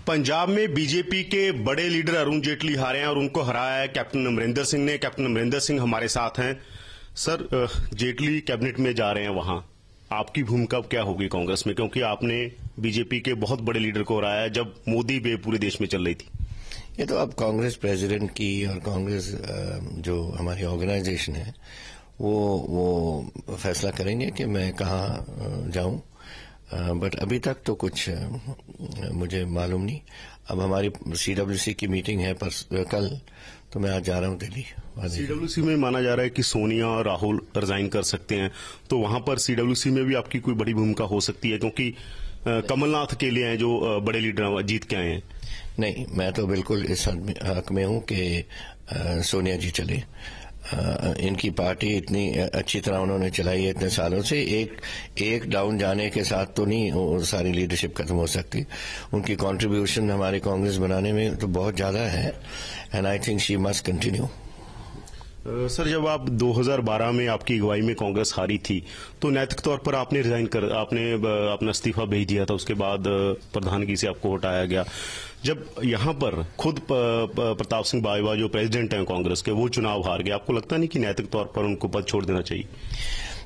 पंजाब में बीजेपी के बड़े लीडर अरुण जेटली हारे हैं और उनको हराया है कैप्टन अमरिंदर सिंह ने। कैप्टन अमरिंदर सिंह हमारे साथ हैं। सर, जेटली कैबिनेट में जा रहे हैं, वहां आपकी भूमिका क्या होगी कांग्रेस में, क्योंकि आपने बीजेपी के बहुत बड़े लीडर को हराया जब मोदी वेव पूरे देश में चल रही थी। ये तो अब कांग्रेस प्रेसिडेंट की और कांग्रेस जो हमारी ऑर्गेनाइजेशन है वो फैसला करेंगे कि मैं कहाँ जाऊं। बट अभी तक तो कुछ मुझे मालूम नहीं। अब हमारी सीडब्ल्यूसी की मीटिंग है कल, तो मैं आज जा रहा हूं दिल्ली। सीडब्ल्यूसी में माना जा रहा है कि सोनिया और राहुल रिजाइन कर सकते हैं, तो वहां पर सीडब्ल्यूसी में भी आपकी कोई बड़ी भूमिका हो सकती है, क्योंकि कमलनाथ के लिए हैं जो बड़े लीडर जीत के आए हैं। नहीं, मैं तो बिल्कुल इस हक में हूं कि सोनिया जी चले। इनकी पार्टी इतनी अच्छी तरह उन्होंने चलाई है इतने सालों से। एक डाउन जाने के साथ तो नहीं सारी लीडरशिप खत्म हो सकती। उनकी कंट्रीब्यूशन हमारे कांग्रेस बनाने में तो बहुत ज्यादा है, and I think she must continue. Sir, जब आप 2012 में आपकी अगुवाई में कांग्रेस हारी थी तो नैतिक तौर पर आपने आपने अपना इस्तीफा भेज दिया था। उसके बाद प्रधानगी से आपको हटाया गया। जब यहां पर खुद प्रताप सिंह बाजवा जो प्रेसिडेंट हैं कांग्रेस के, वो चुनाव हार गए, आपको लगता नहीं कि नैतिक तौर पर उनको पद छोड़ देना चाहिए?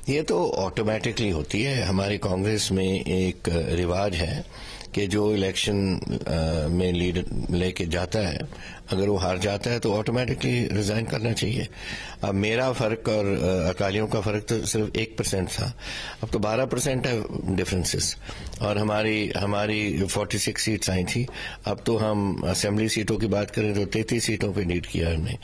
ये तो ऑटोमेटिकली होती है। हमारी कांग्रेस में एक रिवाज है कि जो इलेक्शन में लीड लेके जाता है, अगर वो हार जाता है तो ऑटोमेटिकली रिजाइन करना चाहिए। अब मेरा फर्क और अकालियों का फर्क तो सिर्फ 1% था, अब तो 12% है डिफरेंसेस। और हमारी 46 सीट्स आई थी, अब तो हम असेंबली सीटों की बात करें तो 33 सीटों पे लीड किया हमने।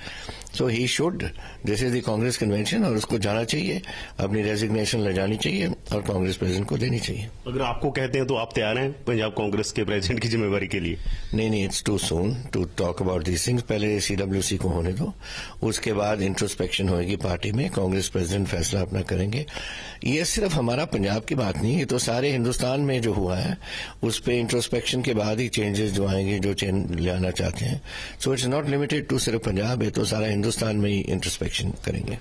So he should, this is the Congress convention, और उसको जाना चाहिए, अपनी रेजिग्नेशन ले जानी चाहिए और कांग्रेस प्रेसिडेंट को देनी चाहिए। अगर आपको कहते हैं तो आप तैयार हैं पंजाब कांग्रेस के प्रेसिडेंट की जिम्मेवारी के लिए? नहीं, it's too soon to talk about these things. पहले सीडब्ल्यूसी को होने दो, उसके बाद इंट्रोस्पेक्शन होगी पार्टी में, कांग्रेस प्रेसिडेंट फैसला अपना करेंगे। ये सिर्फ हमारा पंजाब की बात नहीं, ये तो सारे हिंदुस्तान में जो हुआ है उस पे इंट्रोस्पेक्शन के बाद ही चेंजेस जो आएंगे, जो चेंज लाना चाहते हैं। So it's not limited to सिर्फ पंजाब, ये तो सारा हिंदुस्तान में ही इंट्रोस्पेक्शन करेंगे।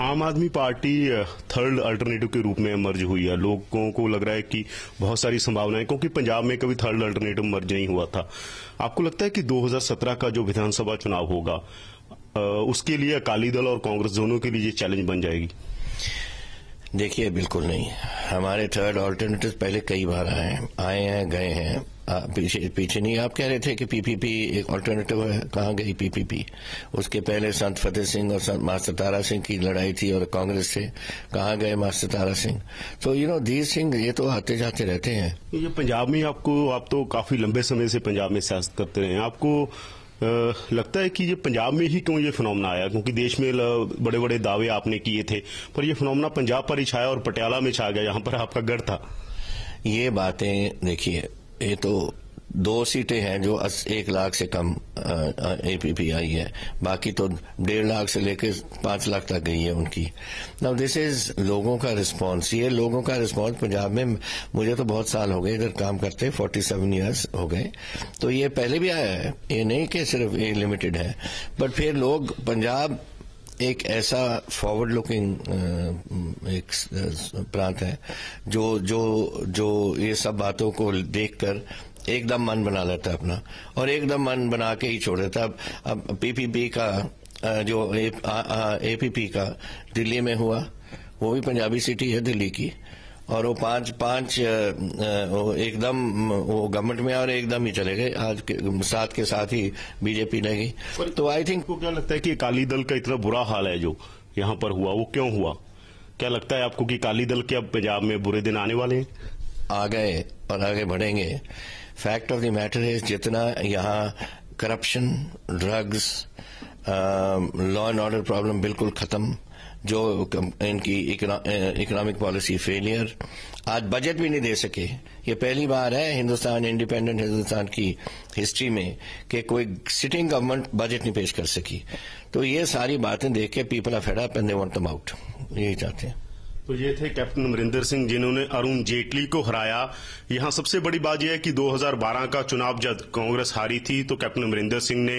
आम आदमी पार्टी थर्ड अल्टरनेटिव के रूप में मर्ज हुई है। लोगों को लग रहा है कि बहुत सारी संभावनाएं, क्योंकि पंजाब में कभी थर्ड अल्टरनेटिव मर्ज नहीं हुआ था। आपको लगता है कि 2017 का जो विधानसभा चुनाव होगा उसके लिए अकाली दल और कांग्रेस दोनों के लिए ये चैलेंज बन जाएगी? देखिए, बिल्कुल नहीं। हमारे थर्ड अल्टरनेटिव पहले कई बार आए हैं गए हैं। पीछे नहीं। आप कह रहे थे कि पीपीपी एक अल्टरनेटिव है, कहाँ गई पीपीपी? उसके पहले संत फतेह सिंह और संत मास्टर तारा सिंह की लड़ाई थी और कांग्रेस से, कहाँ गए मास्टर तारा सिंह? तो दीज सिंह ये तो आते जाते रहते हैं। ये पंजाब में आप तो काफी लंबे समय से पंजाब में सियासत करते रहे हैं, आपको लगता है कि ये पंजाब में ही क्यों ये फिनोमेना आया? क्योंकि देश में बड़े बड़े दावे आपने किए थे, पर ये फिनोमेना पंजाब पर ही छाया और पटियाला में छा गया, जहां पर आपका गढ़ था। ये बातें देखिए, ये तो 2 सीटें हैं जो 1 लाख से कम एपीपी आई है, बाकी तो 1.5 लाख से लेकर 5 लाख तक गई है उनकी। नाउ दिस इज लोगों का रिस्पांस। ये लोगों का रिस्पांस पंजाब में, मुझे तो बहुत साल हो गए इधर काम करते, 47 ईयर्स हो गए, तो ये पहले भी आया है। ये नहीं कि सिर्फ ये लिमिटेड है, बट फिर लोग पंजाब एक ऐसा फॉरवर्ड लुकिंग एक प्रांत है जो ये सब बातों को देखकर एकदम मन बना लेता है अपना, और एकदम मन बना के ही छोड़ देता है। अब पीपीपी का जो एपीपी का दिल्ली में हुआ, वो भी पंजाबी सिटी है दिल्ली की, और वो पांच एकदम वो गवर्नमेंट में और एकदम ही चले गए। आज के साथ ही बीजेपी ले गई। तो आई थिंक, को क्या लगता है कि अकाली दल का इतना बुरा हाल है जो यहाँ पर हुआ, वो क्यों हुआ? क्या लगता है आपको कि अकाली दल के अब पंजाब में बुरे दिन आने वाले हैं? आ गए और आगे बढ़ेंगे। फैक्ट ऑफ द मैटर है, जितना यहाँ corruption, drugs, law and order problem बिल्कुल खत्म, जो इनकी इकोनॉमिक पॉलिसी फेलियर, आज बजट भी नहीं दे सके। ये पहली बार है हिंदुस्तान, इंडिपेंडेंट हिंदुस्तान की हिस्ट्री में कि कोई सिटिंग गवर्नमेंट बजट नहीं पेश कर सकी। तो ये सारी बातें देख के people are fed up and they want them out, यही चाहते हैं। तो ये थे कैप्टन अमरिंदर सिंह जिन्होंने अरुण जेटली को हराया। यहां सबसे बड़ी बात यह है कि 2012 का चुनाव जब कांग्रेस हारी थी तो कैप्टन अमरिंदर सिंह ने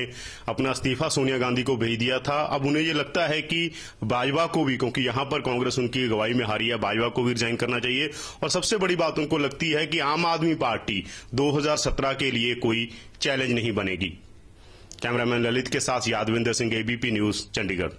अपना इस्तीफा सोनिया गांधी को भेज दिया था। अब उन्हें ये लगता है कि बाजवा को भी, क्योंकि यहां पर कांग्रेस उनकी अगुवाई में हारी है, बाजवा को भी रिजाइन करना चाहिए। और सबसे बड़ी बात उनको लगती है कि आम आदमी पार्टी 2017 के लिए कोई चैलेंज नहीं बनेगी। कैमरामैन ललित के साथ यादविंदर सिंह, एबीपी न्यूज, चंडीगढ़।